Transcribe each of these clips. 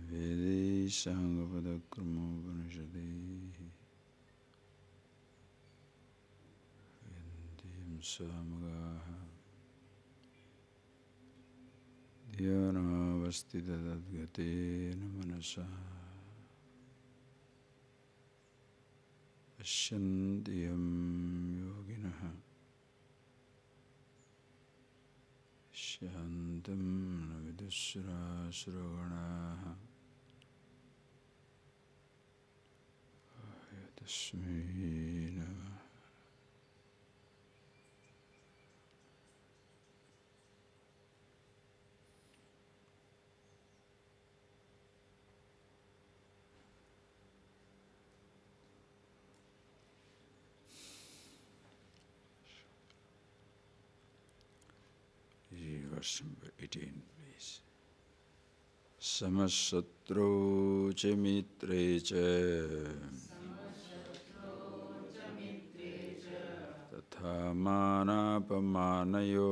Vedi Sangapada-krama Upanishadi Vindim Samagaha Dhyanavastita Tadgatena Manasa Pashyantiyam Yoginaha Shantam Navidusra Suraganaha Ayatasmai Namaha. Verse number 18, please. Samasatro cha mitre cha tatha manapamanayo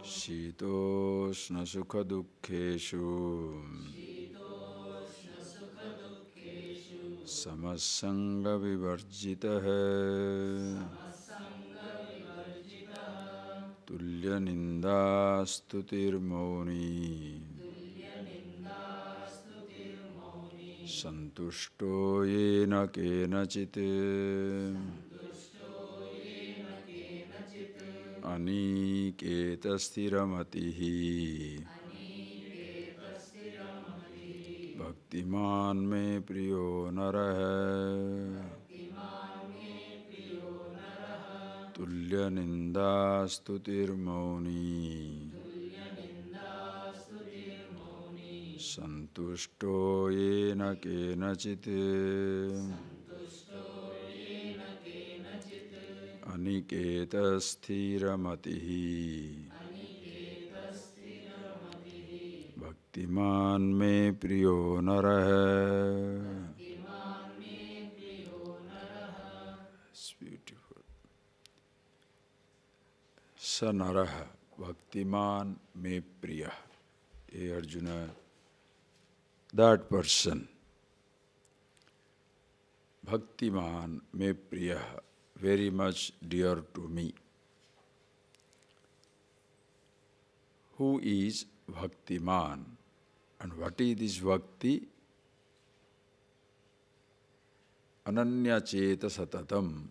shitosna sukha dukkheshu samasanga vivarjitah tulya ninda stutirmauni santushto yena kenachit aniketa stiramatihi bhaktiman me priyo narah tulya ninda stutirmauni santushto yena kenachit aniketa stiramatihi bhaktiman me priyo narah. It's beautiful. Sanaraha bhaktiman me priya. Hey Arjuna, that person, bhaktiman me priya, very much dear to me. Who is bhaktiman? And what is this bhakti? Ananya cheta satatam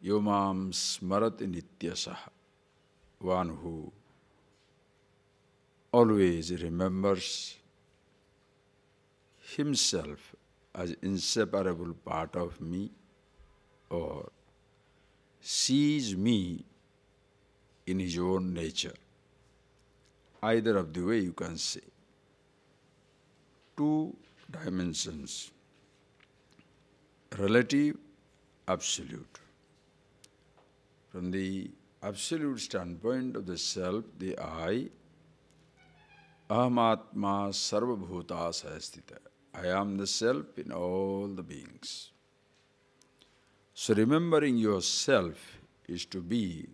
yomam smarati nityasaha. One who always remembers himself as inseparable part of me, or sees me in his own nature. Either of the way you can say. Two dimensions. Relative, absolute. From the absolute standpoint of the self, the I, aham atma sarva bhutas asthita. I am the self in all the beings. So remembering yourself is to be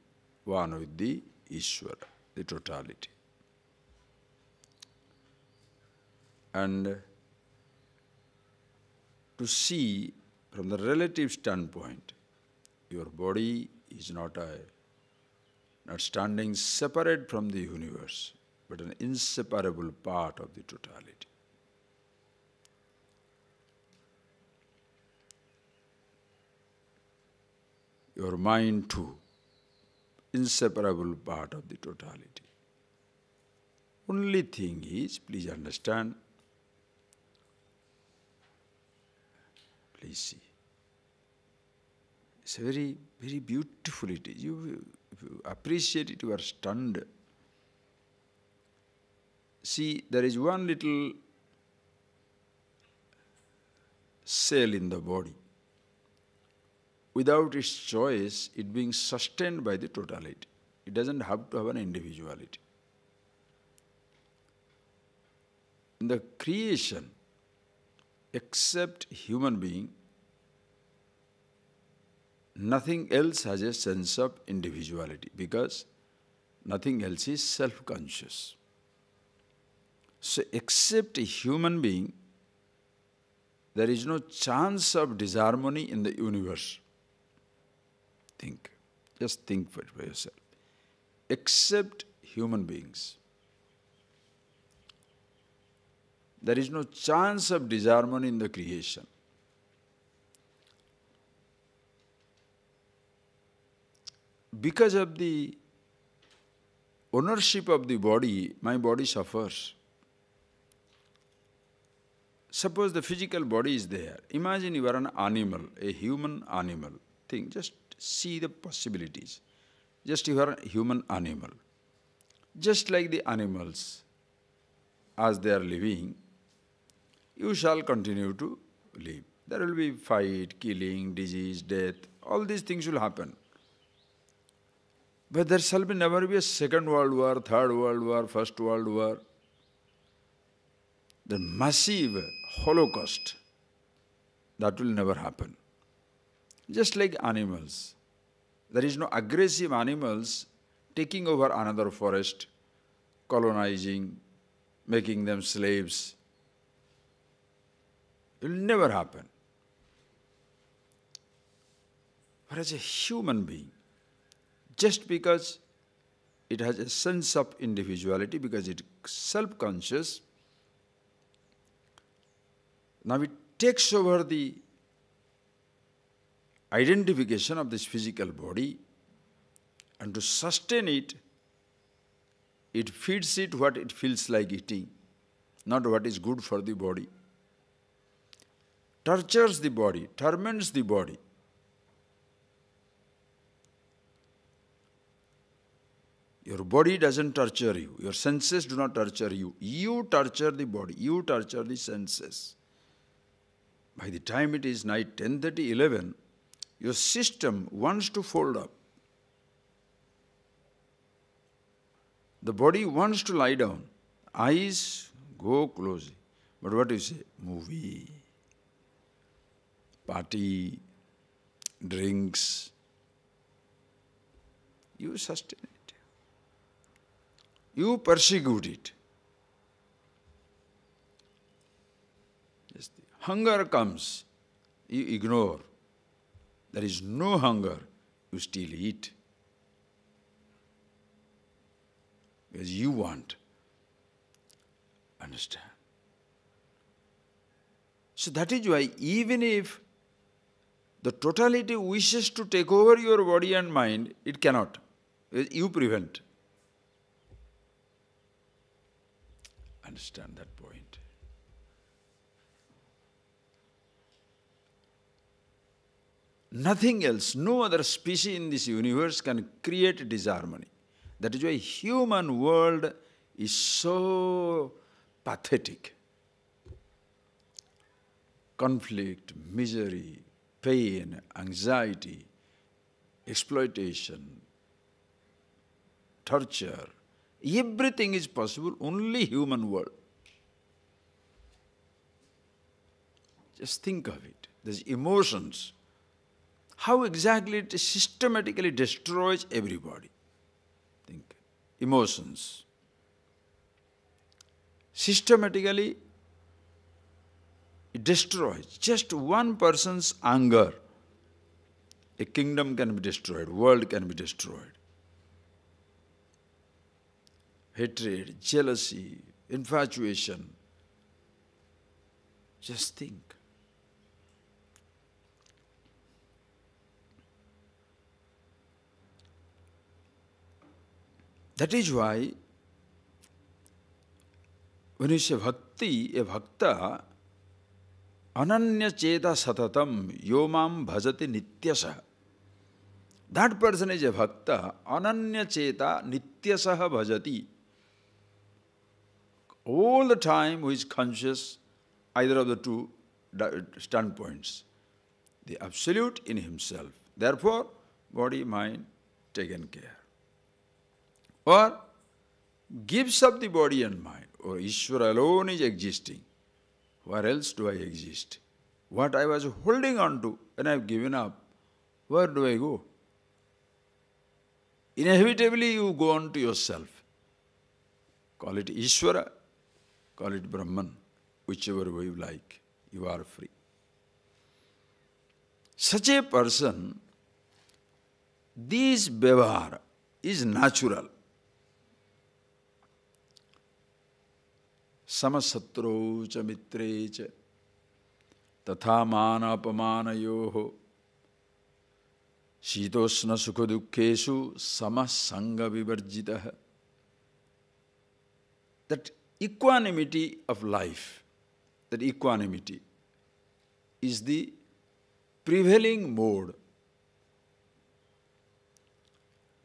one with the Ishvara, the totality. And to see from the relative standpoint, your body is not standing separate from the universe, but an inseparable part of the totality. Your mind too, inseparable part of the totality. Only thing is, please understand, please see. It's very, very beautiful it is. If you appreciate it, you are stunned. See, there is one little cell in the body. Without its choice, it being sustained by the totality. It doesn't have to have an individuality. In the creation, except human being, nothing else has a sense of individuality because nothing else is self-conscious. So except a human being, there is no chance of disharmony in the universe. Think. Just think for yourself. Except human beings, there is no chance of disharmony in the creation. Because of the ownership of the body, my body suffers. Suppose the physical body is there. Imagine you are an animal, a human animal. Think, just see the possibilities. Just you are a human animal. Just like the animals, as they are living, you shall continue to live. There will be fight, killing, disease, death, all these things will happen. But there shall never be a second world war, third world war, first world war. The massive holocaust, that will never happen. Just like animals. There is no aggressive animals taking over another forest, colonizing, making them slaves. It will never happen. Whereas a human being, just because it has a sense of individuality, because it is self-conscious, now it takes over the identification of this physical body, and to sustain it, it feeds it what it feels like eating, not what is good for the body. Tortures the body, torments the body. Your body doesn't torture you. Your senses do not torture you. You torture the body. You torture the senses. By the time it is night 10:30, 11, your system wants to fold up. The body wants to lie down. Eyes go closely. But what do you say? Movie, party, drinks. You sustain it. You persecute it. Yes, hunger comes, you ignore. There is no hunger, you still eat. Because you want. Understand? So that is why even if the totality wishes to take over your body and mind, it cannot. You prevent. Understand that point. Nothing else, no other species in this universe can create disharmony. That is why human world is so pathetic. Conflict, misery, pain, anxiety, exploitation, torture, everything is possible, only human world. Just think of it. There's emotions. How exactly it systematically destroys everybody. Think. Emotions. Systematically it destroys. Just one person's anger, a kingdom can be destroyed, world can be destroyed. Hatred, jealousy, infatuation. Just think. That is why when you say bhakti, a bhakta, ananya cheta satatam yomam bhajati nityasah. That person is a bhakta, ananya cheta nityasaha bhajati. All the time who is conscious, either of the two standpoints. The absolute in himself. Therefore, body, mind taken care. Or gives up the body and mind. Or Ishvara alone is existing. Where else do I exist? What I was holding on to, when I have given up, Where do I go? Inevitably you go on to yourself. Call it Ishvara, call it Brahman, whichever way you like. You are free. Such a person, this vyavahara is natural. Samasatro cha mitre cha tatha mana apamanayoho shitosna sukha dukkhesu samasanga vivarjitah. That equanimity of life, that equanimity is the prevailing mode.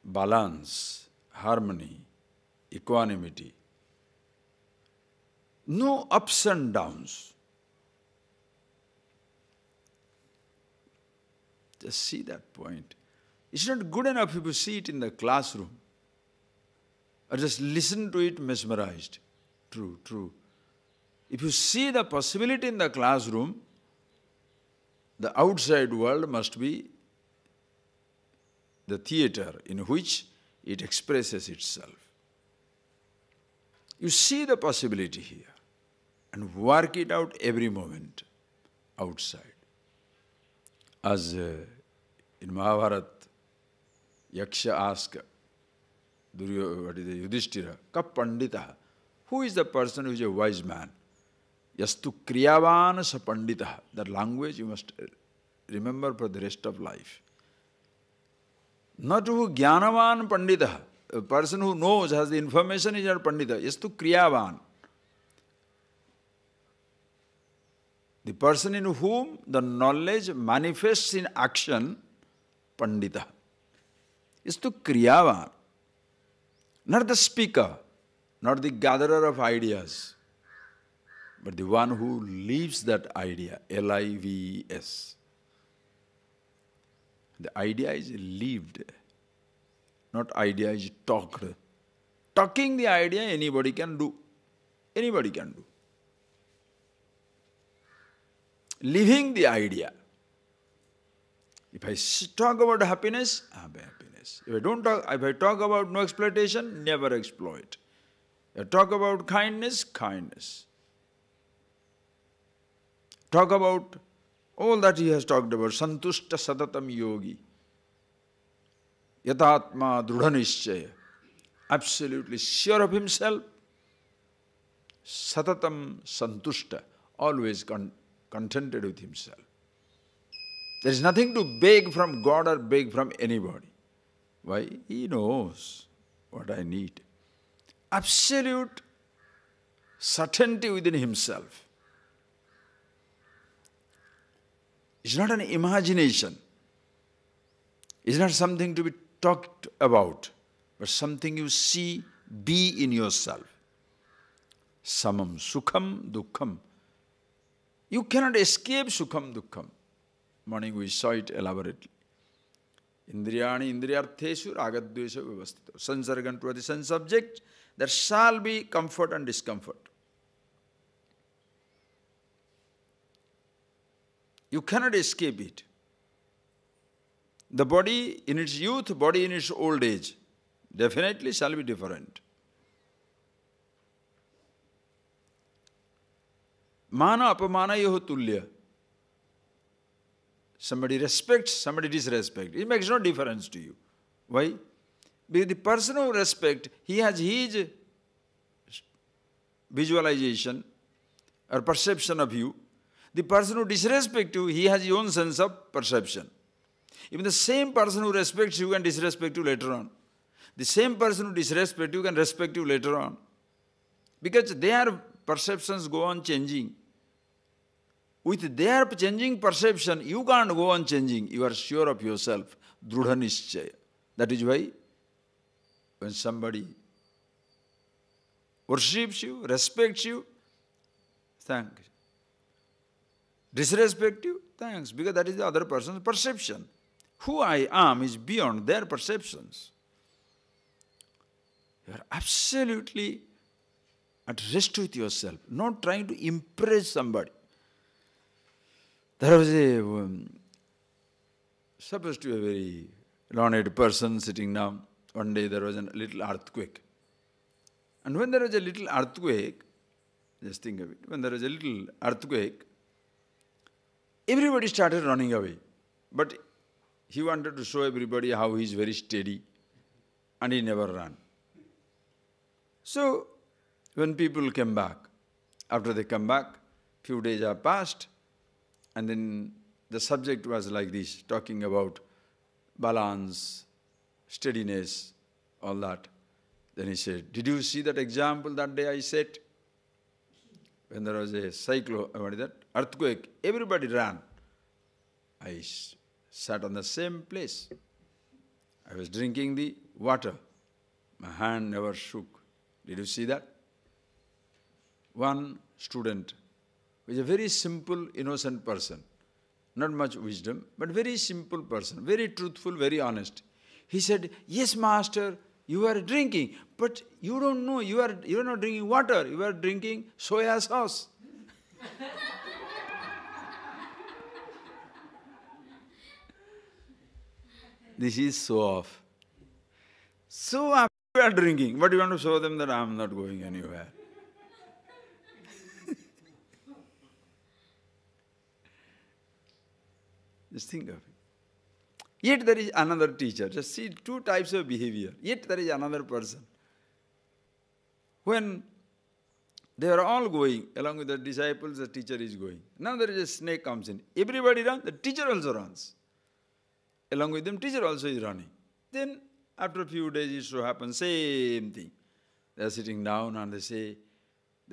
Balance, harmony, equanimity. No ups and downs. Just see that point. It's not good enough if you see it in the classroom or just listen to it mesmerized. True, true. If you see the possibility in the classroom, the outside world must be the theater in which it expresses itself. You see the possibility here and work it out every moment outside. As in Mahabharata, Yaksha asked Yudhishthira, Ka Pandita? Who is the person who is a wise man? Yastu Kriyavan sa Pandita. That language you must remember for the rest of life. Not who Jnanavan Pandita. A person who knows, has the information is not Pandita. Yastu Kriyavan. The person in whom the knowledge manifests in action, Pandita. Yastu Kriyavan. Not the speaker, not the gatherer of ideas, but the one who lives that idea, L-I-V-E-S. The idea is lived, not idea is talked. Talking the idea anybody can do. Anybody can do. Living the idea. If I talk about happiness, I have happiness. If I talk about no exploitation, never exploit. If I talk about kindness, kindness. Talk about all that he has talked about. Santushta satatam yogi. Yatatma drudhanishchaya. Absolutely sure of himself. Satatam santushta. Always contented with himself. There is nothing to beg from God or beg from anybody. Why? He knows what I need. Absolute certainty within himself. It's not an imagination. It's not something to be talked about, but something you see be in yourself. Samam sukham dukkham. You cannot escape sukham dukkham. Morning we saw it elaborately. Indriyani indriyartheshu ragadvesha vivastito. Sansargan to the sense subject, there shall be comfort and discomfort. You cannot escape it. The body in its youth, body in its old age, definitely shall be different. Mana apamana yoho tulya. Somebody respects, somebody disrespects. It makes no difference to you. Why? Because the person who respects, he has his visualization or perception of you. The person who disrespects you, he has his own sense of perception. Even the same person who respects you can disrespect you later on. The same person who disrespects you can respect you later on. Because their perceptions go on changing. With their changing perception, you can't go on changing. You are sure of yourself. Drudhanishchaya. That is why when somebody worships you, respects you, thanks. Disrespect you, thanks. Because that is the other person's perception. Who I am is beyond their perceptions. You are absolutely at rest with yourself, not trying to impress somebody. There was a supposed to be a very learned person sitting down. One day there was a little earthquake. And when there was a little earthquake, just think of it, when there was a little earthquake, everybody started running away. But he wanted to show everybody how he is very steady, and he never ran. So, when people came back, after they come back, few days have passed, and then the subject was like this, talking about balance, steadiness, all that. Then he said, did you see that example that day I set? When there was a cyclone, what is that? Earthquake, everybody ran. I sat on the same place. I was drinking the water. My hand never shook. Did you see that? One student, who is a very simple, innocent person, not much wisdom, but very simple person, very truthful, very honest. He said, yes, master, you are drinking, but you don't know, you are not drinking water, you are drinking soya sauce. This is show off. So after you are drinking, but you want to show them that I am not going anywhere. Just think of it. Yet there is another teacher. Just see two types of behavior. Yet there is another person. When they are all going, along with the disciples, the teacher is going. Now there is a snake comes in. Everybody runs, the teacher also runs. Along with them, teacher also is running. Then, after a few days, it so happens, same thing. They are sitting down and they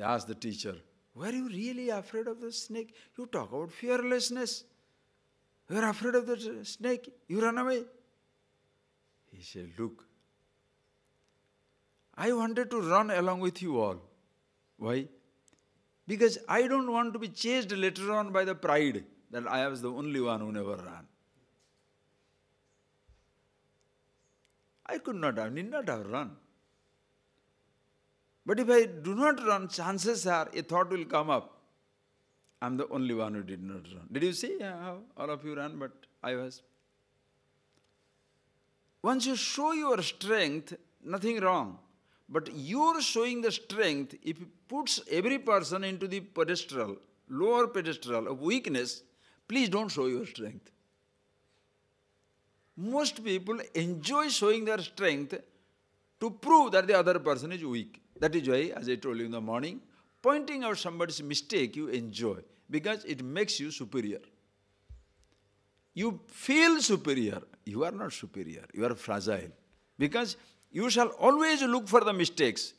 ask the teacher, were you really afraid of the snake? You talk about fearlessness. You are afraid of the snake, you run away. He said, look, I wanted to run along with you all. Why? Because I don't want to be chased later on by the pride that I was the only one who never ran. I need not have run. But if I do not run, chances are a thought will come up. I'm the only one who did not run. Did you see how all of you ran, but I was? Once you show your strength, nothing wrong. But your showing the strength, if it puts every person into the pedestal, lower pedestal of weakness, please don't show your strength. Most people enjoy showing their strength to prove that the other person is weak. That is why, as I told you in the morning, pointing out somebody's mistake you enjoy because it makes you superior. You feel superior. You are not superior. You are fragile. Because you shall always look for the mistakes,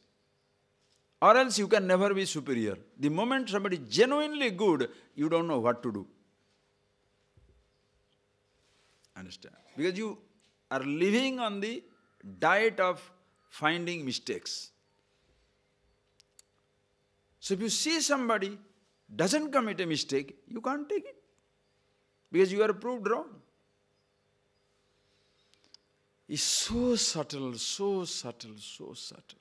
or else you can never be superior. The moment somebody is genuinely good, you don't know what to do. Understand? Because you are living on the diet of finding mistakes. So if you see somebody doesn't commit a mistake, you can't take it. Because you are proved wrong. It's so subtle, so subtle, so subtle.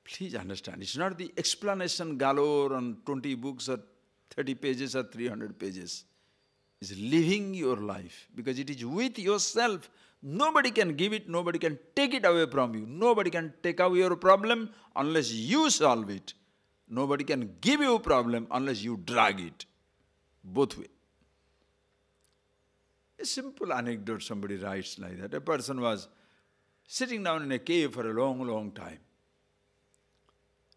Please understand, it's not the explanation galore on 20 books or 30 pages or 300 pages. It's living your life because it is with yourself. Nobody can give it, nobody can take it away from you. Nobody can take away your problem unless you solve it. Nobody can give you a problem unless you drag it. Both ways. A simple anecdote somebody writes like that. A person was sitting down in a cave for a long, long time.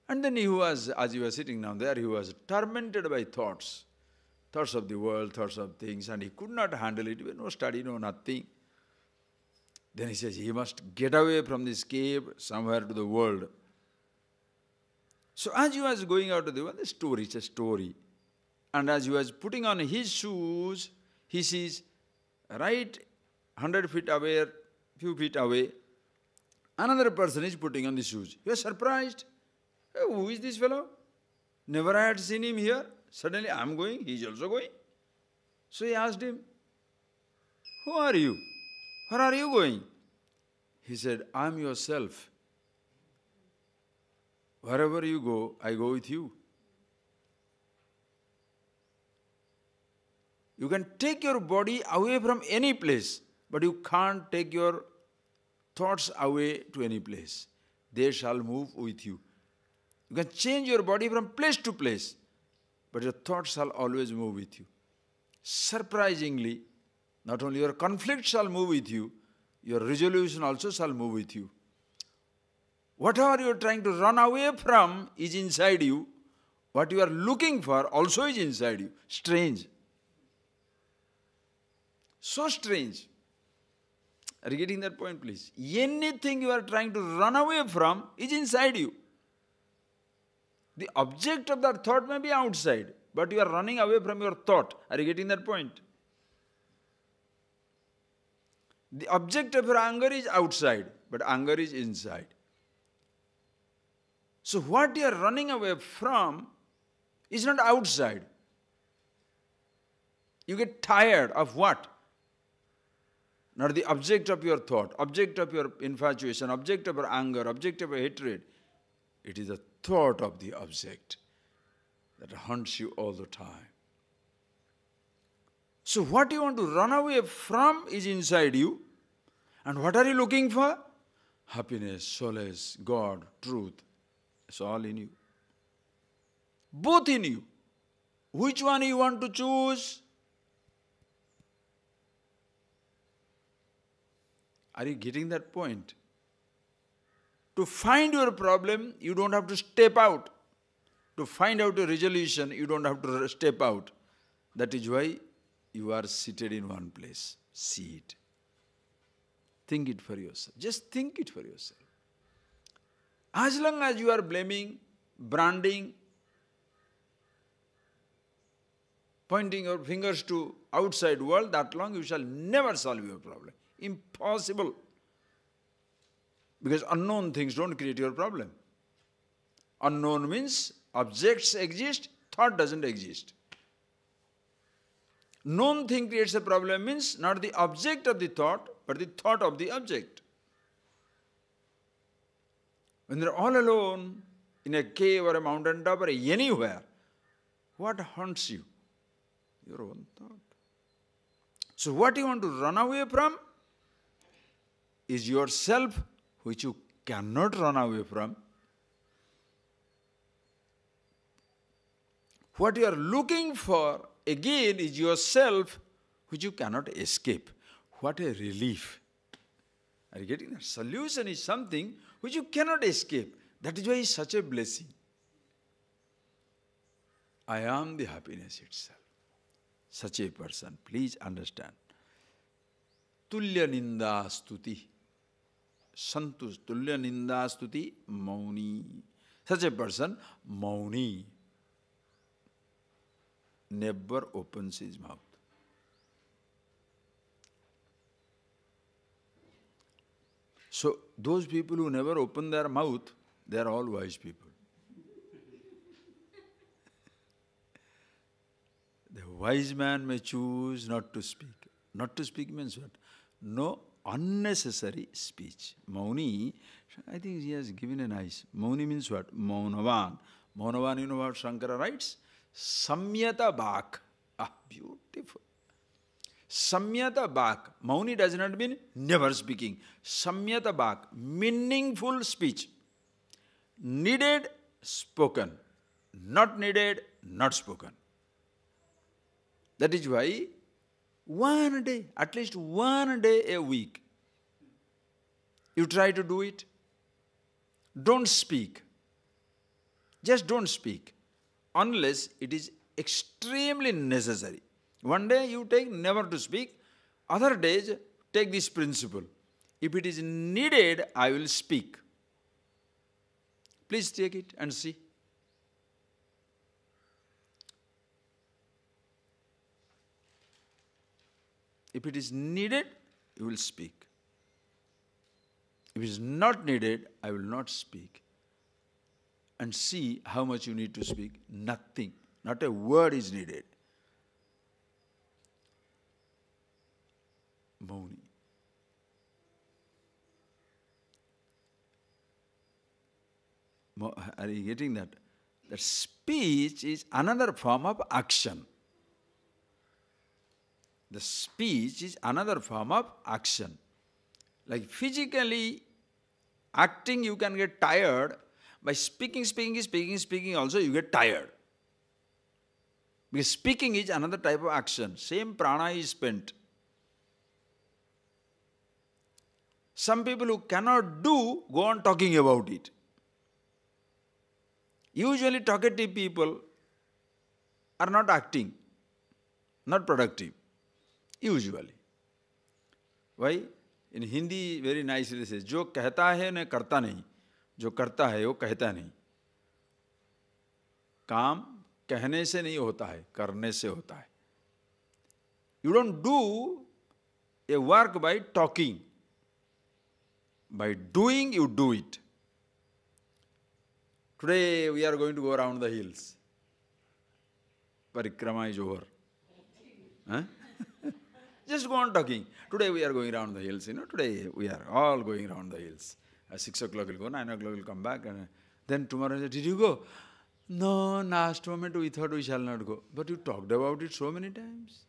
And then he was, as he was sitting down there, he was tormented by thoughts. Thoughts of the world, thoughts of things, and he could not handle it. No study, no nothing. Then he says, he must get away from this cave somewhere to the world. So as he was going out of the world, it's a story. And as he was putting on his shoes, he sees right 100 feet away, few feet away, another person is putting on the shoes. He was surprised. Hey, who is this fellow? Never I had seen him here. Suddenly I am going, he is also going. So he asked him, who are you? Where are you going? He said, I am yourself. Wherever you go, I go with you. You can take your body away from any place, but you can't take your thoughts away to any place. They shall move with you. You can change your body from place to place, but your thoughts shall always move with you. Surprisingly, not only your conflict shall move with you, your resolution also shall move with you. Whatever you are trying to run away from is inside you. What you are looking for also is inside you. Strange. So strange. Are you getting that point, please? Anything you are trying to run away from is inside you. The object of that thought may be outside, but you are running away from your thought. Are you getting that point? The object of your anger is outside, but anger is inside. So what you are running away from is not outside. You get tired of what? Not the object of your thought, object of your infatuation, object of your anger, object of your hatred. It is the thought of the object that haunts you all the time. So what you want to run away from is inside you. And what are you looking for? Happiness, solace, God, truth. It's all in you. Both in you. Which one you want to choose? Are you getting that point? To find your problem, you don't have to step out. To find out a resolution, you don't have to step out. That is why you are seated in one place. See it. Think it for yourself. Just think it for yourself. As long as you are blaming, branding, pointing your fingers to outside world, that long you shall never solve your problem. Impossible. Because unknown things don't create your problem. Unknown means objects exist, thought doesn't exist. Known thing creates a problem means not the object of the thought, but the thought of the object. When they're all alone in a cave or a mountain top or anywhere, what haunts you? Your own thought. So what you want to run away from is yourself, which you cannot run away from. What you are looking for, again, is yourself, which you cannot escape. What a relief. Are you getting that? Solution is something which you cannot escape. That is why it's such a blessing. I am the happiness itself. Such a person, please understand. Tulya ninda stuti. Santush. Tulya ninda stuti mauni. Such a person, mauni. Never opens his mouth. So, those people who never open their mouth, they are all wise people. The wise man may choose not to speak. Not to speak means what? No unnecessary speech. Mauni, I think he has given a nice. Mauni means what? Maunavan. Maunavan, you know what Shankara writes? Samyata bak. Ah, beautiful. Samyata bak. Mauni does not mean never speaking. Samyata bak. Meaningful speech. Needed, spoken. Not needed, not spoken. That is why one day, at least one day a week, you try to do it. Don't speak. Just don't speak. Unless it is extremely necessary. One day you take never to speak. Other days take this principle. If it is needed, I will speak. Please take it and see. If it is needed, you will speak. If it is not needed, I will not speak. And see how much you need to speak. Nothing. Not a word is needed. Mauni. Are you getting that? That speech is another form of action. The speech is another form of action. Like physically acting, you can get tired. By speaking also you get tired. Because speaking is another type of action. Same prana is spent. Some people who cannot do go on talking about it. Usually talkative people are not acting, not productive. Usually. Why? In Hindi very nicely says, जो कहता है न करता नहीं, जो करता है वो कहता नहीं. काम कहने से नहीं होता है, करने से होता है. You don't do a work by talking. By doing, you do it. Today we are going to go around the hills. Parikrama is over. Huh? Just go on talking. Today we are going around the hills. Today we are all going around the hills. At 6 o'clock we'll go, 9 o'clock we'll come back. And then tomorrow, did you go? No, last moment we thought we shall not go. But you talked about it so many times.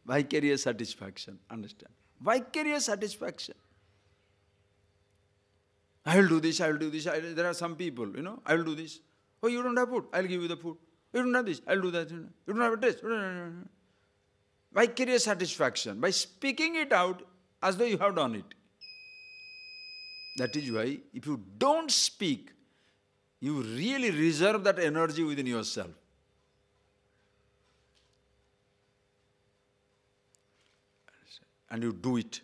Vicarious satisfaction, understand? Vicarious satisfaction. I will do this, I will do this. There are some people, I will do this. Oh, you don't have food, I will give you the food. You don't have this, I will do that. You don't have a taste. Vicarious satisfaction. By speaking it out as though you have done it. That is why, if you don't speak, you really reserve that energy within yourself. And you do it.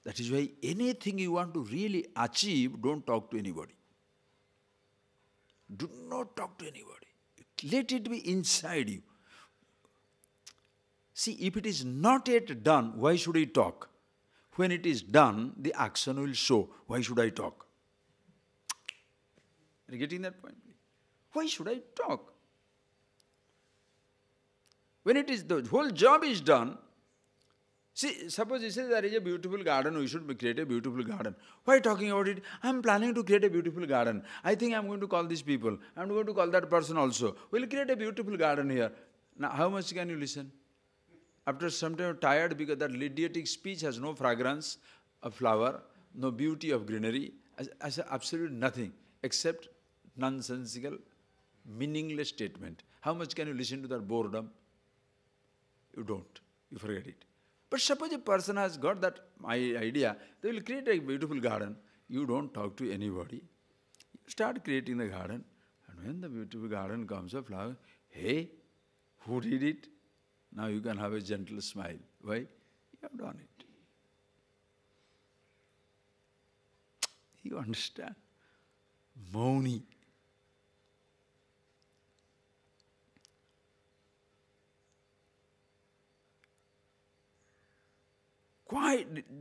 That is why anything you want to really achieve, don't talk to anybody. Do not talk to anybody. Let it be inside you. See, if it is not yet done, why should I talk? When it is done, the action will show. Why should I talk? Are you getting that point? Why should I talk? When it is, the whole job is done. See, suppose you say there is a beautiful garden, we should create a beautiful garden. Why talking about it? I am planning to create a beautiful garden. I think I am going to call these people. I am going to call that person also. We will create a beautiful garden here. Now, how much can you listen? After some time, tired because that idiotic speech has no fragrance of flower, no beauty of greenery, as absolutely nothing except nonsensical, meaningless statement. How much can you listen to that boredom? You don't. You forget it. But suppose a person has got that idea, they will create a beautiful garden. You don't talk to anybody. You start creating the garden. And when the beautiful garden comes up, flower, hey, who did it? Now you can have a gentle smile. Why? You have done it. You understand? Mauni.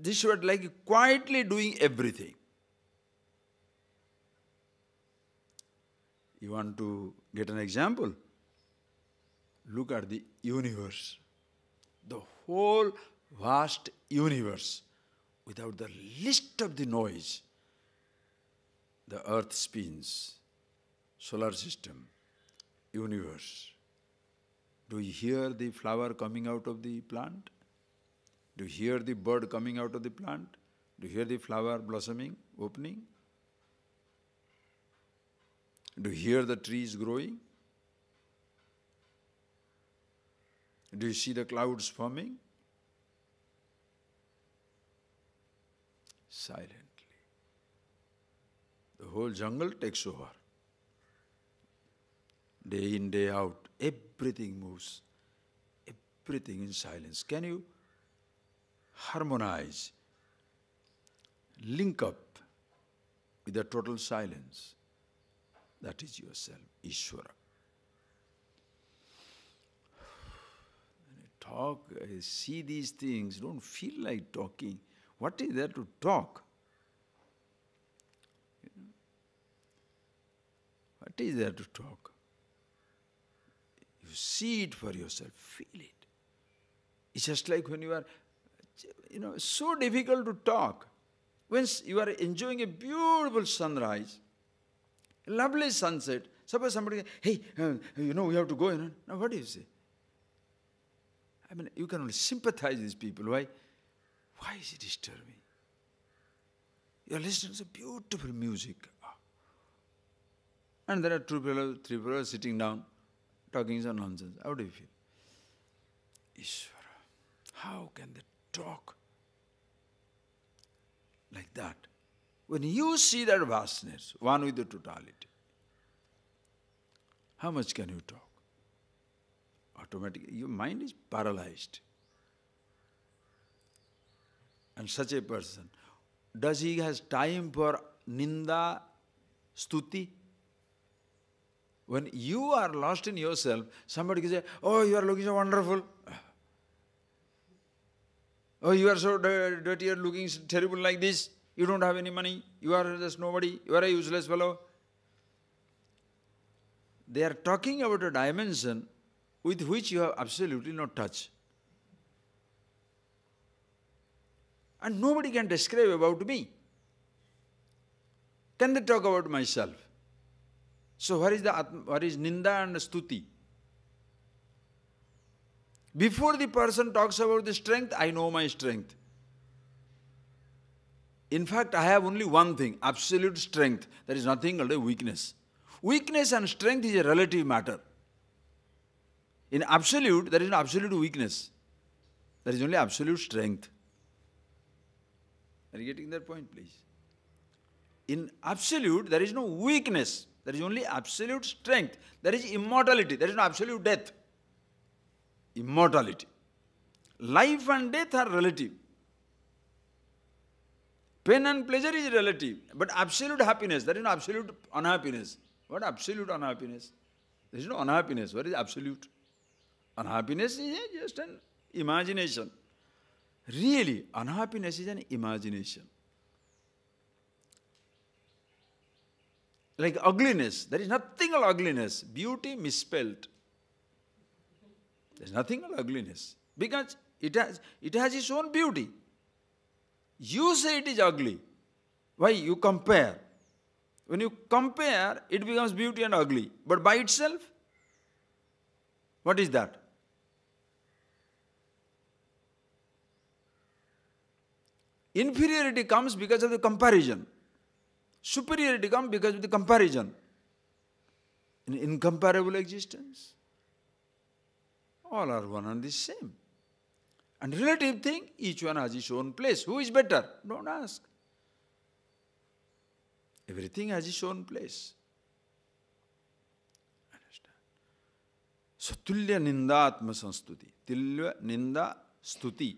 This word like quietly doing everything. You want to get an example? Look at the universe. The whole vast universe, without the least of the noise. The earth spins, solar system, universe. Do you hear the flower coming out of the plant? Do you hear the bird coming out of the plant? Do you hear the flower blossoming, opening? Do you hear the trees growing? Do you see the clouds forming? Silently. The whole jungle takes over. Day in, day out, everything moves. Everything in silence. Can you harmonize, link up with the total silence? That is yourself, Ishvara. When you talk, see these things, don't feel like talking. What is there to talk? What is there to talk? You see it for yourself, feel it. It's just like when you are, so difficult to talk. When you are enjoying a beautiful sunrise, a lovely sunset, suppose somebody, hey, we have to go, now what do you say? I mean, you can only sympathize with these people. Why? Why is it disturbing? You are listening to beautiful music. And there are three people sitting down, talking some nonsense. How do you feel? Ishvara, how can they talk like that? When you see that vastness, one with the totality, how much can you talk? Automatically, your mind is paralyzed. And such a person, does he has time for ninda, stuti? When you are lost in yourself, somebody can say, oh, you are looking so wonderful. Oh, you are so dirty, you are looking terrible like this. You don't have any money. You are just nobody. You are a useless fellow. They are talking about a dimension with which you have absolutely no touch. And nobody can describe about me. Can they talk about myself? So what is ninda and stuti? Before the person talks about the strength, I know my strength. In fact, I have only one thing, absolute strength. There is nothing called a weakness. Weakness and strength is a relative matter. In absolute, there is no absolute weakness. There is only absolute strength. Are you getting that point, please? In absolute, there is no weakness. There is only absolute strength. There is immortality. There is no absolute death. Immortality. Life and death are relative. Pain and pleasure is relative. But absolute happiness, there is no absolute unhappiness. What absolute unhappiness? There is no unhappiness. What is absolute? Unhappiness is just an imagination. Really, unhappiness is an imagination. Like ugliness, there is nothing called ugliness. Beauty misspelled. There is nothing called ugliness. Because it has its own beauty. You say it is ugly. Why? You compare. When you compare, it becomes beauty and ugly. But by itself, what is that? Inferiority comes because of the comparison. Superiority comes because of the comparison. In incomparable existence, all are one and the same. And relative thing, each one has its own place. Who is better? Don't ask. Everything has its own place. Understand? So, tulya ninda atma sanstuti. Tulya ninda stuti.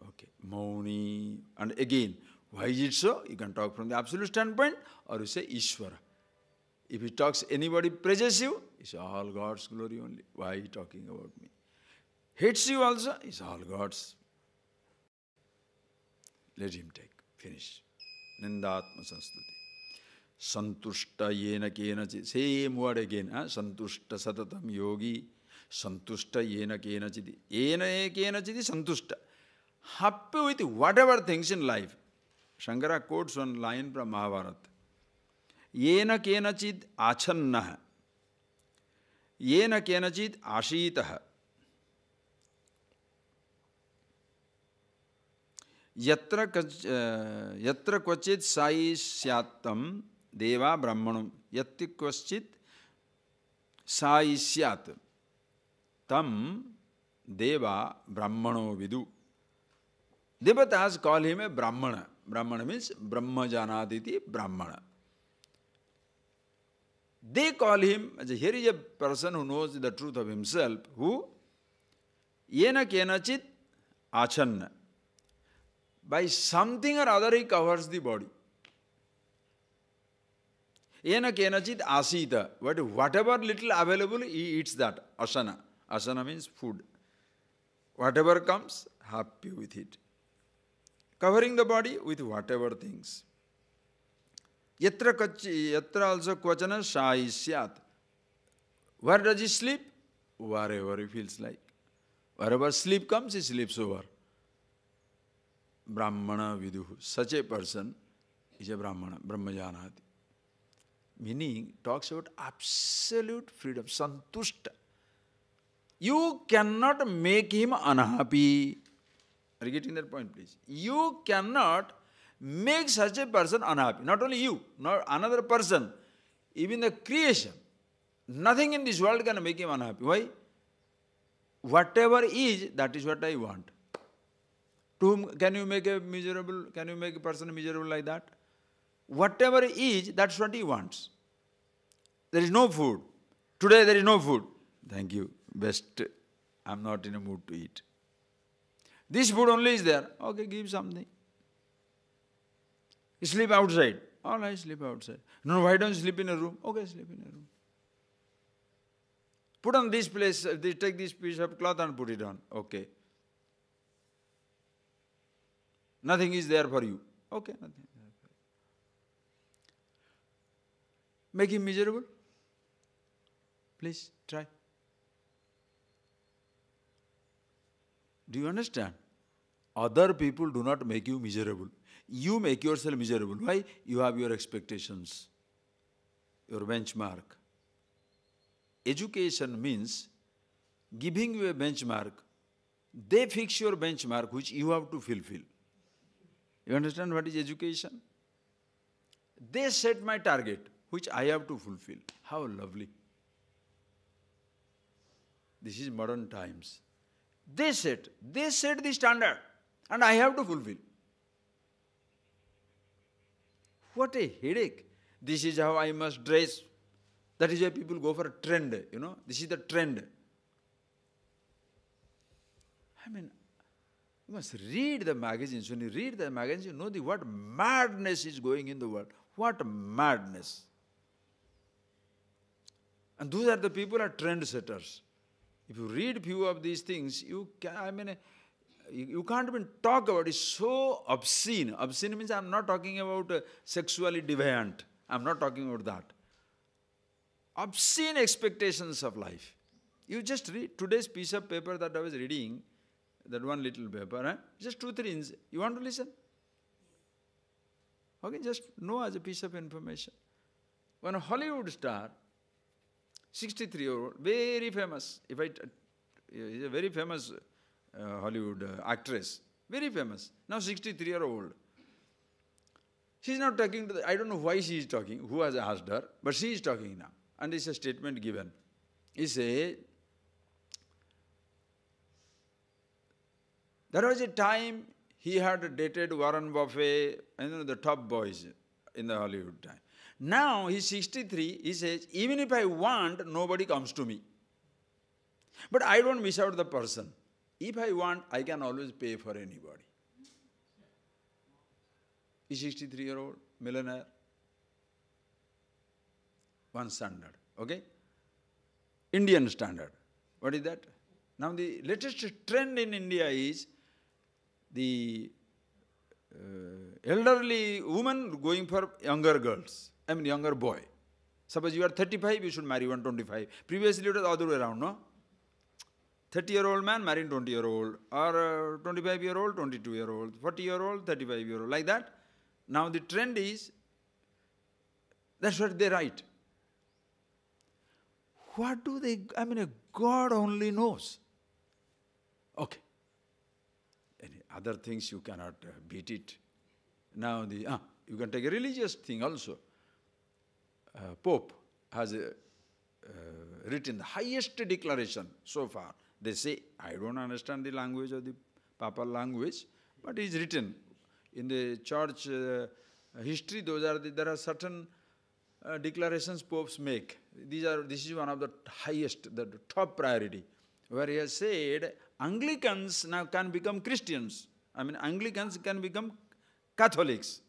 Okay, Mauni. And again, why is it so? You can talk from the absolute standpoint, or you say Ishvara. If he talks, anybody praises you, it's all God's glory only. Why are you talking about me? Hates you also, it's all God's. Let him take. Finish. Nindatma sanstuti. Santushta yena kenachid. Same word again. Santushta satatam yogi. Santushta yena kenachid. Yena kenachid santushta. Happy with whatever things in life. Shankara quotes one line from Mahabharata. Yena kenachid achannaha. Yena kenachid ashitaha. Yatra kvachit sai syattam deva brahmanam. Yatti kvachit sai syat tam deva brahmano vidu. Devatas call him a brahmana. Brahmana means Brahma janaditi brahmana. They call him, here is a person who knows the truth of himself, who? Yena kenachit achanna. By something or other he covers the body. Yena kenachit asita. Whatever little available, he eats that. Asana. Asana means food. Whatever comes, happy with it. Covering the body with whatever things. Yatra also kvachana shai syat. Where does he sleep? Wherever he feels like. Wherever sleep comes, he sleeps over. Brahmana viduhu. Such a person is a Brahmana, Brahmajanati. Meaning, talks about absolute freedom, santushta. You cannot make him unhappy. Are you getting that point, please? You cannot make such a person unhappy. Not only you, not another person, even the creation. Nothing in this world can make him unhappy. Why? Whatever is, that is what I want. To whom can you make a miserable, can you make a person miserable like that? Whatever is, that's what he wants. There is no food. Today there is no food. Thank you. Best. I'm not in a mood to eat. This food only is there. Okay, give something. You sleep outside. All right, sleep outside. No, why don't you sleep in a room? Okay, sleep in a room. Put on this place, take this piece of cloth and put it on. Okay. Nothing is there for you. Okay, nothing is there for you. Make him miserable. Please, try. Do you understand? Other people do not make you miserable. You make yourself miserable. Why? You have your expectations, your benchmark. Education means giving you a benchmark. They fix your benchmark which you have to fulfill. You understand what is education? They set my target which I have to fulfill. How lovely. This is modern times. They set the standard and I have to fulfill. What a headache. This is how I must dress. That is why people go for a trend, you know. This is the trend. I mean, you must read the magazines. When you read the magazines, you know what madness is going in the world. What madness. And those are the people who are trendsetters. If you read few of these things, you can't even talk about it. It's so obscene. Obscene means I'm not talking about sexually deviant. I'm not talking about that. Obscene expectations of life. You just read today's piece of paper that I was reading, that one little paper, just 2-3 inches. You want to listen? Okay, just know as a piece of information. One Hollywood star, 63-year-old, very famous. He's a very famous Hollywood actress, very famous. Now 63-year-old. She's not talking to I don't know why she is talking, who has asked her, but she is talking now. And it's a statement given. He says, there was a time he had dated Warren Buffett, the top boys in the Hollywood time. Now he's 63, he says, even if I want, nobody comes to me. But I don't miss out the person. If I want, I can always pay for anybody. He's 63-year-old, millionaire. One standard, okay? Indian standard. What is that? Now the latest trend in India is the elderly woman going for younger girls. Younger boy. Suppose you are 35, you should marry 125. Previously it was the other way around, no? 30-year-old man marrying 20-year-old, or 25-year-old, 22-year-old, 40-year-old, 35-year-old, like that. Now the trend is, that's what they write. What do they, God only knows. Okay. Any other things you cannot beat it. Now you can take a religious thing also. Pope has written the highest declaration so far. They say, I don't understand the language of the papal language, but it is written. In the church history, there are certain declarations popes make. This is one of the highest, the top priority, where he has said, Anglicans now can become Christians. Anglicans can become Catholics.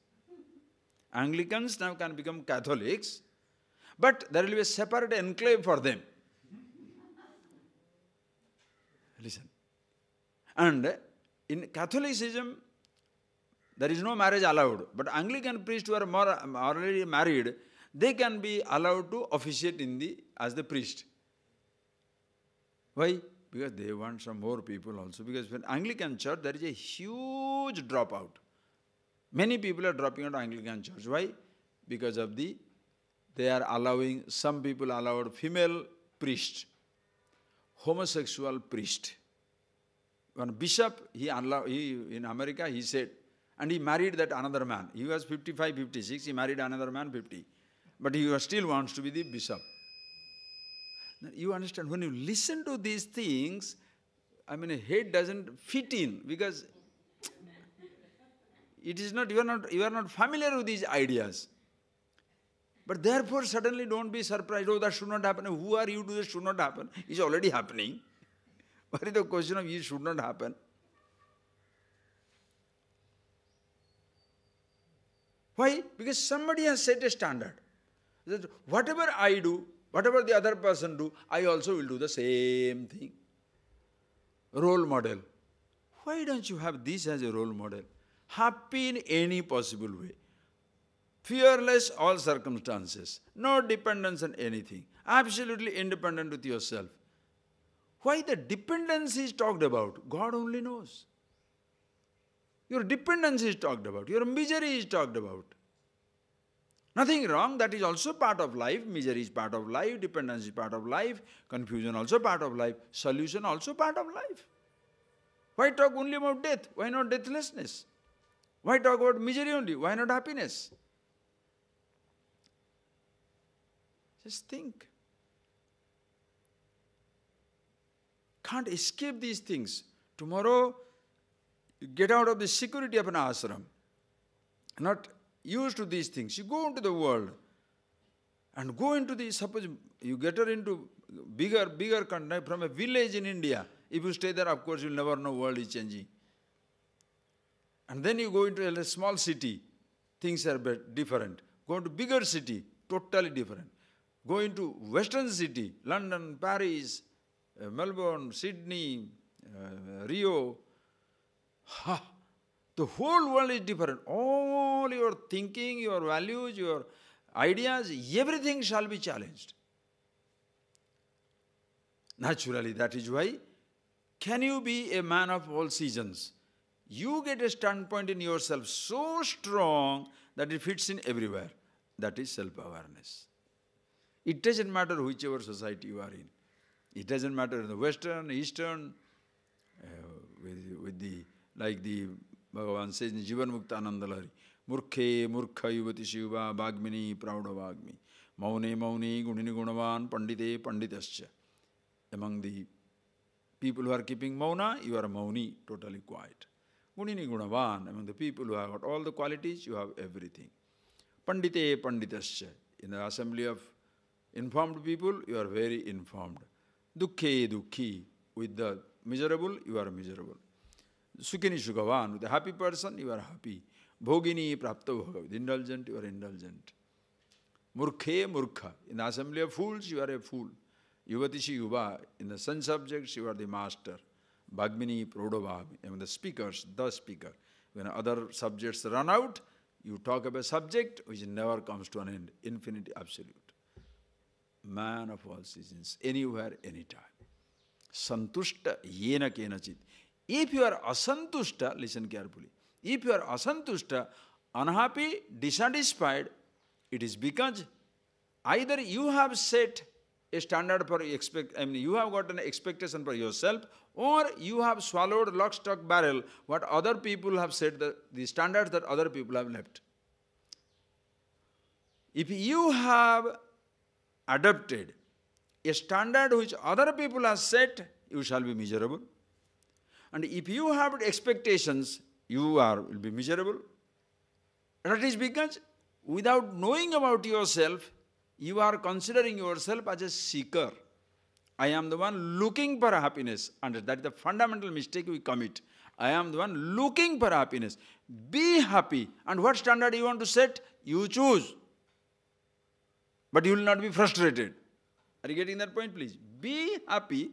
Anglicans now can become Catholics, but there will be a separate enclave for them. Listen. And in Catholicism, there is no marriage allowed. But Anglican priests who are already married, they can be allowed to officiate as the priest. Why? Because they want some more people also. Because in Anglican church, there is a huge dropout. Many people are dropping out of Anglican church. Why? Because of they are allowing, some people allowed female priests. homosexual priest. One bishop, in America, he said, and he married that another man. He was 55, 56, he married another man 50. But he still wants to be the bishop. Now, you understand, when you listen to these things, a head doesn't fit in, because it is not, you are not familiar with these ideas. But therefore, suddenly don't be surprised, oh, that should not happen. Who are you to this should not happen? It's already happening. What is the question of it should not happen? Why? Because somebody has set a standard. That whatever I do, whatever the other person do, I also will do the same thing. Role model. Why don't you have this as a role model? Happy in any possible way. Fearless all circumstances. No dependence on anything. Absolutely independent with yourself. Why the dependence is talked about? God only knows. Your dependence is talked about. Your misery is talked about. Nothing wrong. That is also part of life. Misery is part of life. Dependence is part of life. Confusion also part of life. Solution also part of life. Why talk only about death? Why not deathlessness? Why talk about misery only? Why not happiness? Just think. Can't escape these things. Tomorrow, you get out of the security of an ashram. Not used to these things. You go into the world and go into the, suppose you get her into bigger country, from a village in India. If you stay there, of course, you'll never know world is changing. And then you go into a small city, things are different. Go into bigger city, totally different. Go into western city, London, Paris, Melbourne, Sydney, Rio. The whole world is different. All your thinking, your values, your ideas, everything shall be challenged. Naturally, that is why, can you be a man of all seasons? You get a standpoint in yourself so strong that it fits in everywhere. That is self-awareness. It doesn't matter whichever society you are in. It doesn't matter in the Western, Eastern, like the Bhagavan says in Jivan Muktananda Lahari, Murkhe, Murkha, Yuvati Shiva, Bhagmini, Prauda Bhagmi, Maune, Mauni, Gunini Gunavan, Pandite, Panditascha. Among the people who are keeping Mauna, you are Mauni, totally quiet. Gunini Gunavan, among the people who have got all the qualities, you have everything. Pandite, Panditascha. In the assembly of informed people, you are very informed. Dukkhe, Dukkhi. With the miserable, you are miserable. Sukhini, Sukhavan. With the happy person, you are happy. Bhogini, Prapta Bhoga. With indulgent, you are indulgent. Murkhe, Murkha. In the assembly of fools, you are a fool. Yuvatishi Yuva. In the sun subjects, you are the master. Bhagmini, Prodobhagmi. Among the speakers, the speaker. When other subjects run out, you talk about a subject which never comes to an end. Infinity, absolute. Man of all seasons, anywhere, anytime. Santushta yena kenachit. If you are asantushta, listen carefully. If you are asantushta, unhappy, dissatisfied, it is because either you have set a standard for you have got an expectation for yourself, or you have swallowed lock, stock, barrel what other people have said, the standards that other people have left. If you have adopted a standard which other people have set, you shall be miserable. And if you have expectations, you will be miserable. That is because without knowing about yourself, you are considering yourself as a seeker. I am the one looking for happiness. And that is the fundamental mistake we commit. I am the one looking for happiness. Be happy. And what standard you want to set? You choose. But you will not be frustrated. Are you getting that point, please? Be happy.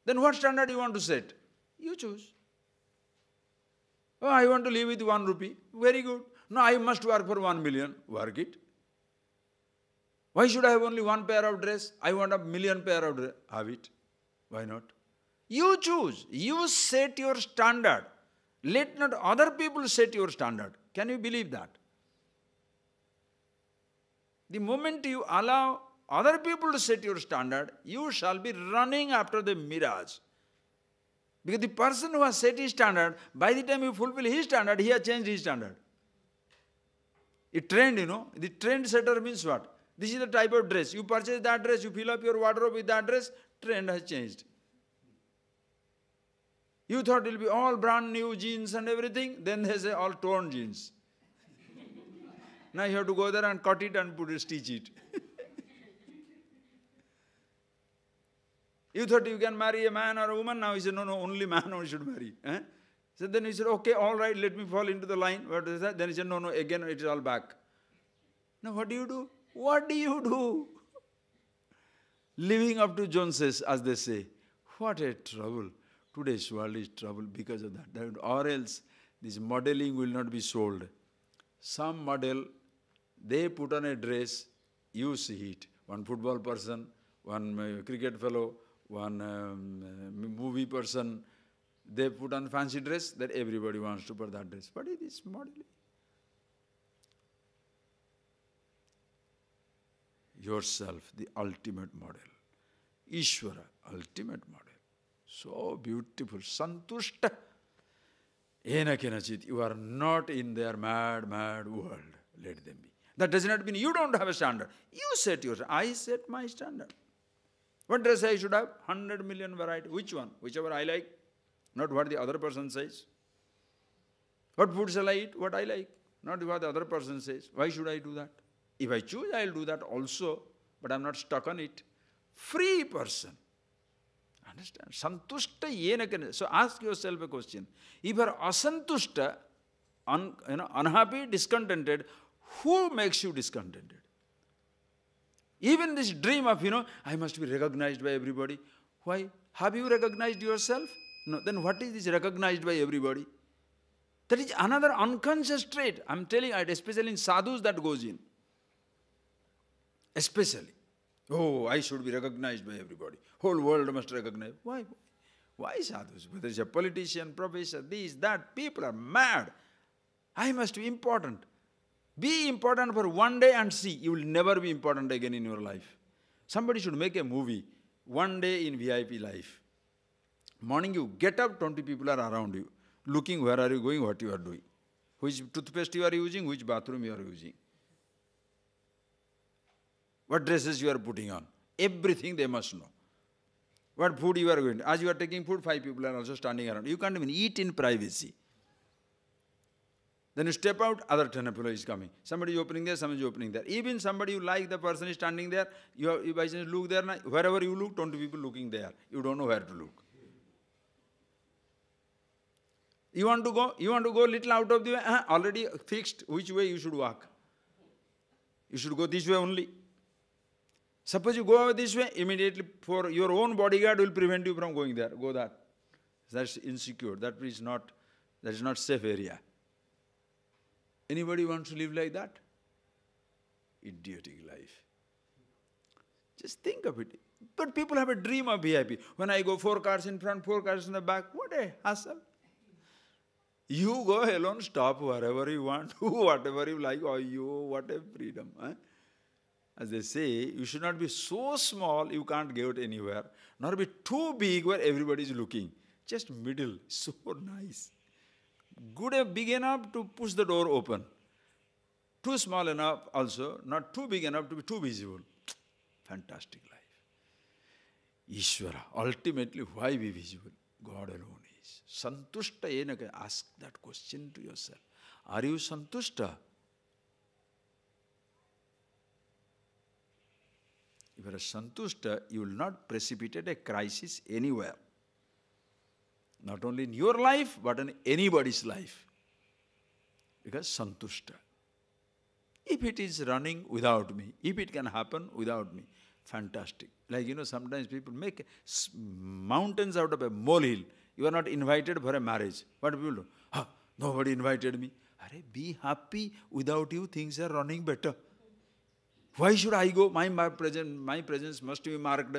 Then what standard you want to set? You choose. Oh, I want to live with 1 rupee. Very good. No, I must work for 1 million. Work it. Why should I have only 1 pair of dress? I want a 1,000,000 pair of dress. Have it. Why not? You choose. You set your standard. Let not other people set your standard. Can you believe that? The moment you allow other people to set your standard, you shall be running after the mirage. Because the person who has set his standard, by the time you fulfill his standard, he has changed his standard. A trend, the trend setter means what? This is the type of dress. You purchase that dress, you fill up your wardrobe with that dress, trend has changed. You thought it will be all brand new jeans and everything, then they say all torn jeans. Now you have to go there and cut it and stitch it. You thought you can marry a man or a woman, now you say, no, only man only should marry. So then you said, okay, all right, let me fall into the line. What is that? Then he said, no, again it is all back. Now what do you do? What do you do? Living up to Joneses, as they say. What a trouble. Today's world is trouble because of that. Or else this modeling will not be sold. Some model, they put on a dress, you see it. One football person, one cricket fellow, one movie person, they put on fancy dress that everybody wants to put that dress. What is this modeling? Yourself, the ultimate model. Ishvara, ultimate model. So beautiful. Santushta. Ena kenachit. You are not in their mad world. Let them be. That does not mean you don't have a standard. You set yours. I set my standard. What dress I should have? 100 million variety. Which one? Whichever I like. Not what the other person says. What food shall I eat? What I like. Not what the other person says. Why should I do that? If I choose, I will do that also. But I am not stuck on it. Free person. Understand? Santushta yena. So ask yourself a question. If you are asantushta, unhappy, discontented, who makes you discontented? Even this dream of, I must be recognized by everybody. Why? Have you recognized yourself? No. Then what is this recognized by everybody? That is another unconscious trait. I am telling you, especially in sadhus that goes in. Especially. Oh, I should be recognized by everybody. Whole world must recognize. Why? Why sadhus? Whether it's a politician, professor, this, that, people are mad. I must be important. Be important for one day and see. You will never be important again in your life. Somebody should make a movie. One day in VIP life. Morning you get up, 20 people are around you. Looking where are you going, what you are doing. Which toothpaste you are using, which bathroom you are using. What dresses you are putting on. Everything they must know. What food you are going to. As you are taking food, 5 people are also standing around. You can't even eat in privacy. Then you step out, other 10 people is coming. Somebody is opening there, somebody is opening there. Even somebody you like, the person is standing there, you by chance look there, wherever you look, 20 people looking there. You don't know where to look. You want to go little out of the way, already fixed which way you should walk. You should go this way only. Suppose you go this way, immediately for your own bodyguard will prevent you from going there. Go that. That's insecure. That is not safe area. Anybody wants to live like that? Idiotic life. Just think of it. But people have a dream of VIP. When I go 4 cars in front, 4 cars in the back, what a hassle. You go alone, stop wherever you want, do whatever you like. Oh, what a freedom. As they say, you should not be so small you can't get anywhere, nor be too big where everybody is looking. Just middle, so nice. Good, big enough to push the door open. Too small enough also, not too big enough to be too visible. Fantastic life. Ishvara, ultimately why be visible? God alone is. Santushta yenaka. Ask that question to yourself. Are you santushta? If you are santushta, you will not precipitate a crisis anywhere. Not only in your life, but in anybody's life. Because santushta. If it is running without me, if it can happen without me, fantastic. Like, sometimes people make mountains out of a molehill. You are not invited for a marriage. What people do? Nobody invited me. Be happy. Without you, things are running better. Why should I go? My presence must be marked.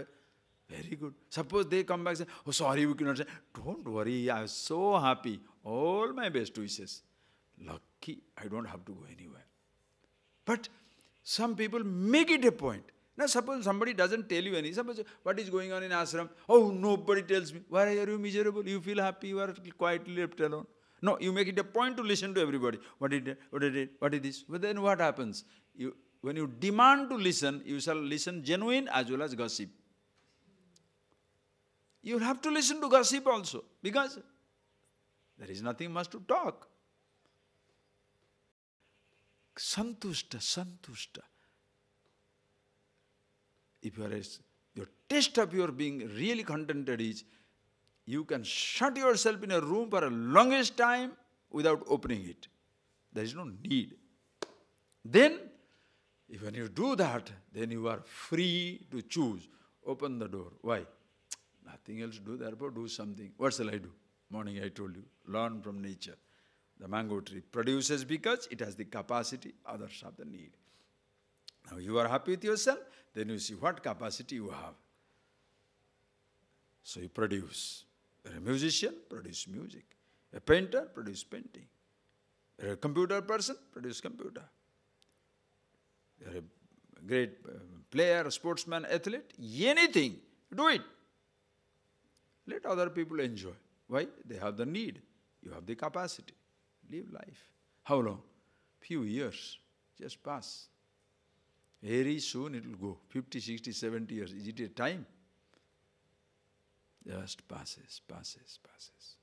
Very good. Suppose they come back and say, oh, sorry, we cannot say. Don't worry, I am so happy. All my best wishes. Lucky, I don't have to go anywhere. But some people make it a point. Now suppose somebody doesn't tell you anything. Suppose what is going on in ashram? Oh, nobody tells me. Why are you miserable? You feel happy, you are quietly left alone. No, you make it a point to listen to everybody. What is it? What is it? What is this? But then what happens? When you demand to listen, you shall listen genuine as well as gossip. You will have to listen to gossip also, because there is nothing much to talk. Santushta, santushta. If your taste of your being really contented is, you can shut yourself in a room for a longest time without opening it. There is no need. Then, when you do that, then you are free to choose. Open the door. Why? Nothing else to do, therefore do something. What shall I do? Morning I told you, learn from nature. The mango tree produces because it has the capacity, others have the need. Now you are happy with yourself, then you see what capacity you have. So you produce. You're a musician, produce music. A painter, produce painting. You're a computer person, produce computer. You're a great player, sportsman, athlete, anything, do it. Let other people enjoy. Why? They have the need. You have the capacity. Live life. How long? Few years. Just pass. Very soon it will go. 50, 60, 70 years. Is it a time? Just passes, passes, passes.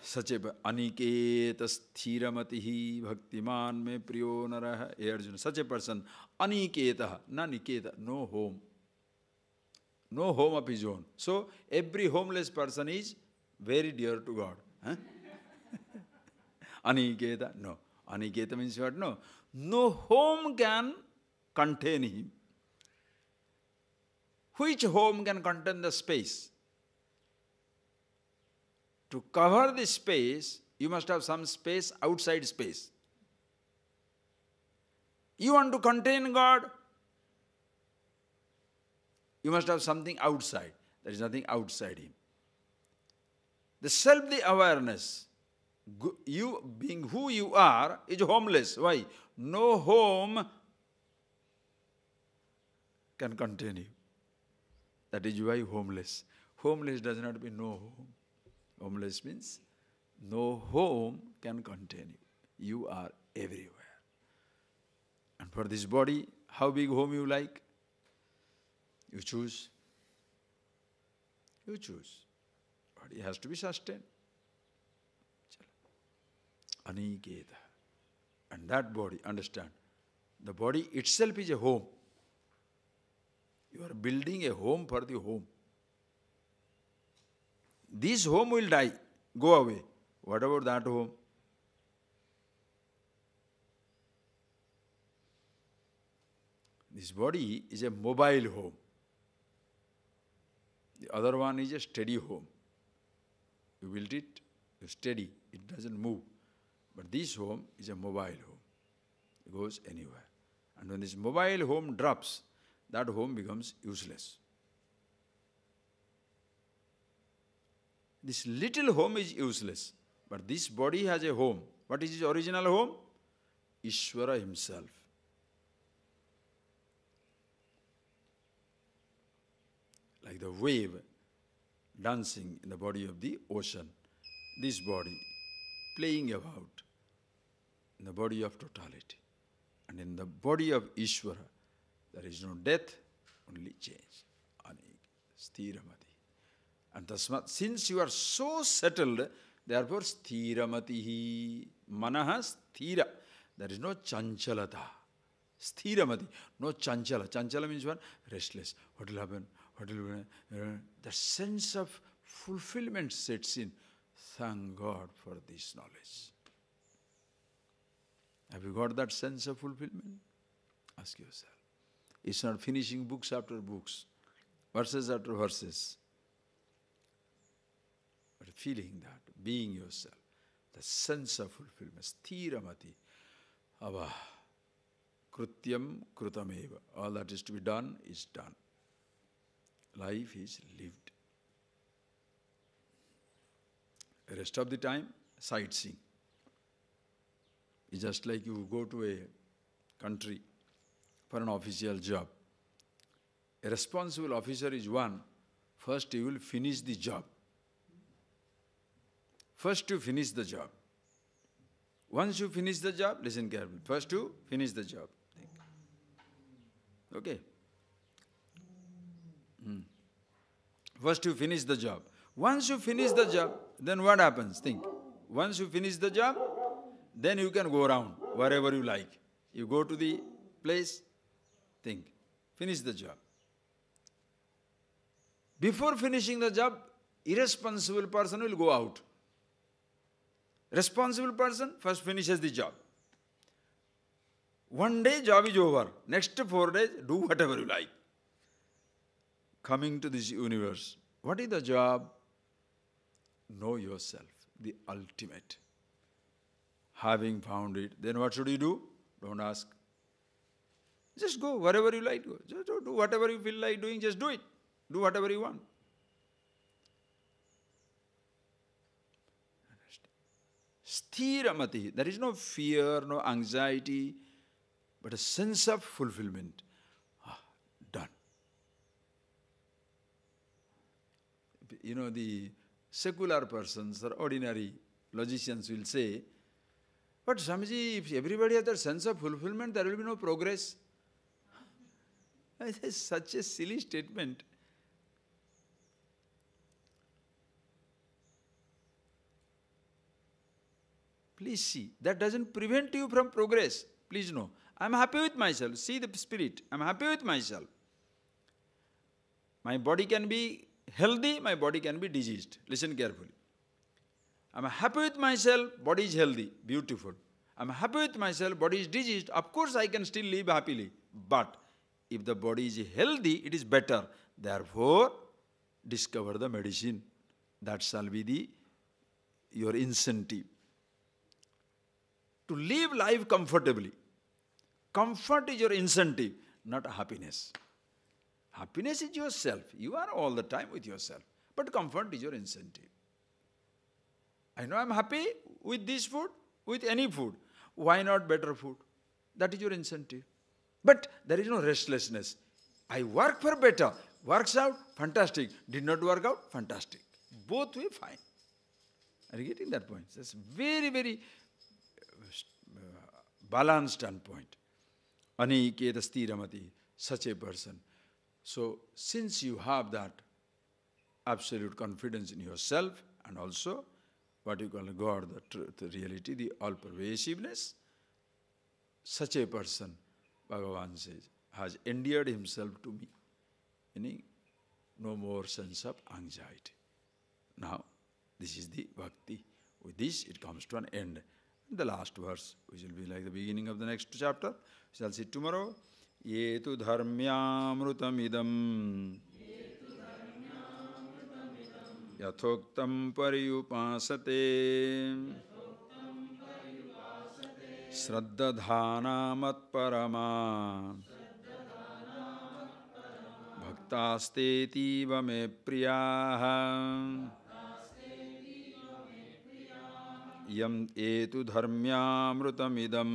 Such a aniketa sthiramatihi bhaktiman me priyo naraha. Arjuna. Such a person, aniketa, na niketa, no home. No home of his own. So, every homeless person is very dear to God. Huh? Aniketa, no. Aniketa means what? No. No home can contain him. Which home can contain the space? To cover the space, you must have some space outside space. You want to contain God? You must have something outside. There is nothing outside him. The self, the awareness, you being who you are, is homeless. Why? No home can contain you. That is why homeless. Homeless does not mean no home. Homeless means no home can contain you. You are everywhere. And for this body, how big home you like? You choose. You choose. Body has to be sustained. Aniketa. And that body, understand, the body itself is a home. You are building a home for the home. This home will die, go away. What about that home? This body is a mobile home. The other one is a steady home. You build it, you steady, it doesn't move. But this home is a mobile home. It goes anywhere. And when this mobile home drops, that home becomes useless. This little home is useless. But this body has a home. What is its original home? Ishvara himself. Like the wave dancing in the body of the ocean. This body playing about in the body of totality. And in the body of Ishvara, there is no death, only change. Sthiramati. And tasmat, since you are so settled, therefore sthiramatihi, manaha sthira. There is no chanchalata. Sthiramati, no chanchala. Chanchala means what? Restless. What will happen? What will happen? The sense of fulfillment sets in. Thank God for this knowledge. Have you got that sense of fulfillment? Ask yourself. It's not finishing books after books, verses after verses, but feeling that, being yourself, the sense of fulfillment. Sthiramati. Abha. Krutyam krutameva. All that is to be done is done. Life is lived. The rest of the time, sightseeing. It's just like you go to a country for an official job. A responsible officer is one, first you will finish the job. First to finish the job. Once you finish the job, listen carefully. First to finish the job. Okay? First you finish the job. Once you finish the job, then what happens? Think. Once you finish the job, then you can go around wherever you like. You go to the place, think. Finish the job. Before finishing the job, irresponsible person will go out. Responsible person first finishes the job. One day job is over. Next 4 days, do whatever you like. Coming to this universe, what is the job? Know yourself, the ultimate. Having found it, then what should you do? Don't ask. Just go wherever you like. Go. Just do whatever you feel like doing, just do it. Do whatever you want. Sthiramati. There is no fear, no anxiety, but a sense of fulfillment. Done. You know, the secular persons or ordinary logicians will say, but Swamiji, if everybody has that sense of fulfillment, there will be no progress. It is such a silly statement. Please see, that doesn't prevent you from progress. Please know, I am happy with myself. See the spirit, I am happy with myself. My body can be healthy, my body can be diseased. Listen carefully. I am happy with myself, body is healthy, beautiful. I am happy with myself, body is diseased. Of course I can still live happily. But if the body is healthy, it is better. Therefore, discover the medicine. That shall be your incentive. To live life comfortably. Comfort is your incentive, not happiness. Happiness is yourself. You are all the time with yourself. But comfort is your incentive. I know I am happy with this food, with any food. Why not better food? That is your incentive. But there is no restlessness. I work for better. Works out, fantastic. Did not work out, fantastic. Both way, fine. Are you getting that point? That's very, very balanced standpoint. Aniketa sthiramati, such a person. So, since you have that absolute confidence in yourself and also what you call God, the truth, the reality, the all-pervasiveness, such a person, Bhagavan says, has endeared himself to me, meaning no more sense of anxiety. Now, this is the bhakti. With this, it comes to an end. The last verse, which will be like the beginning of the next chapter, we shall see tomorrow. Yetu dharmyamrutamidam yathoktam pariyupasate shraddhadhana matparama bhaktastetiva me priyaha yam etu dharmyamrutamidam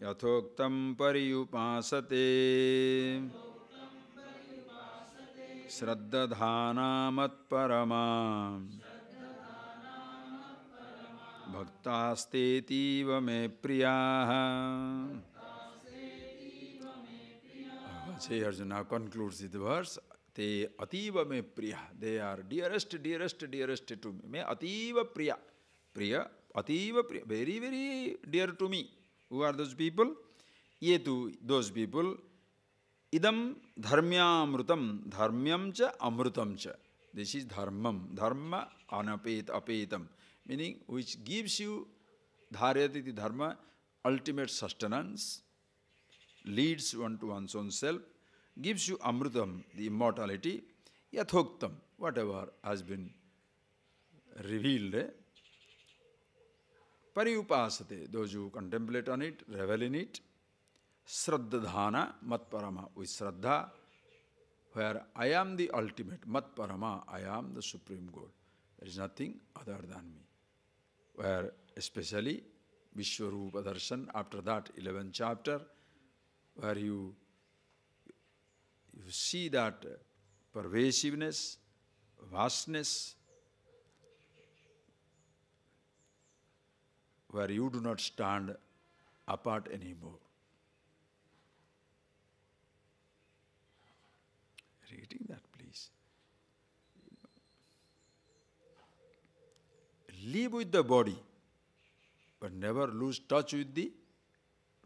yathoktam pariyupasate shraddhadhana matparama bhaktastetiva me priyaha. Say Arjuna concludes the verse. Te ativa me priya. They are dearest, dearest, dearest to me. Me ativa priya. Priya, ativa priya. Very, very dear to me. Who are those people? Yetu, those people. Idam dharmyamrutam. Dharmyam cha amrutam cha. This is dharmam. Dharma anapet apetam. Meaning which gives you dharyati dharma, ultimate sustenance, leads one to one's own self, gives you amrutam, the immortality, yathoktam, whatever has been revealed, pariyupasate, those who contemplate on it, revel in it, shraddhadhana matparama, with shraddha, where I am the ultimate, matparama, I am the supreme goal. There is nothing other than me. Where especially Vishwarupa Darshan. After that, 11th chapter, where you see that pervasiveness, vastness, where you do not stand apart anymore. Reading that, please. Live with the body, but never lose touch with the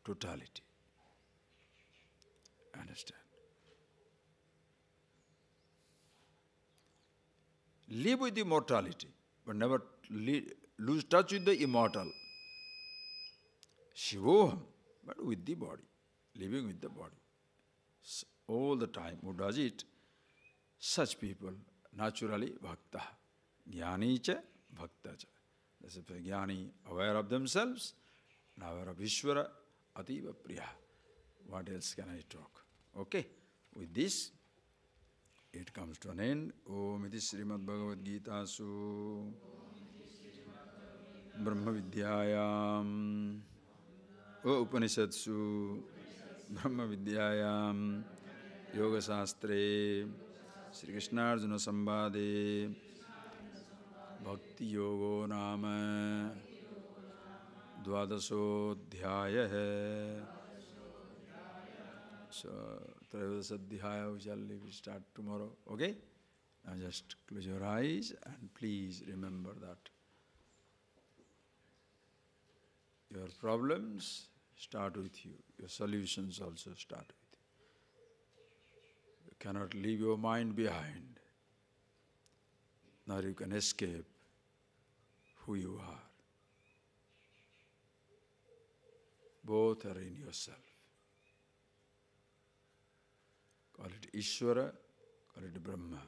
totality. Understand? Live with the mortality, but never lose touch with the immortal. Shivoham, but with the body, living with the body. All the time, who does it? Such people, naturally, bhakta. Jnani cha, bhakta cha. That's a jnani, aware of themselves, and aware of Ishvara, ativa priya. What else can I talk? Okay, with this, it comes to an end. Om iti Srimad Bhagavad Gita su Brahma Vidyayam Upanishadsu Brahma Vidyayam Yoga Shastre Sri Krishna Arjuna Sambhade Bhakti Yogo Nama Dvadasodhyaya. So, Trayodasodhyaya we shall start tomorrow. Okay? Now just close your eyes and please remember that your problems start with you. Your solutions also start with you. You cannot leave your mind behind, nor you can escape who you are. Both are in yourself. Call it Ishvara, call it Brahma.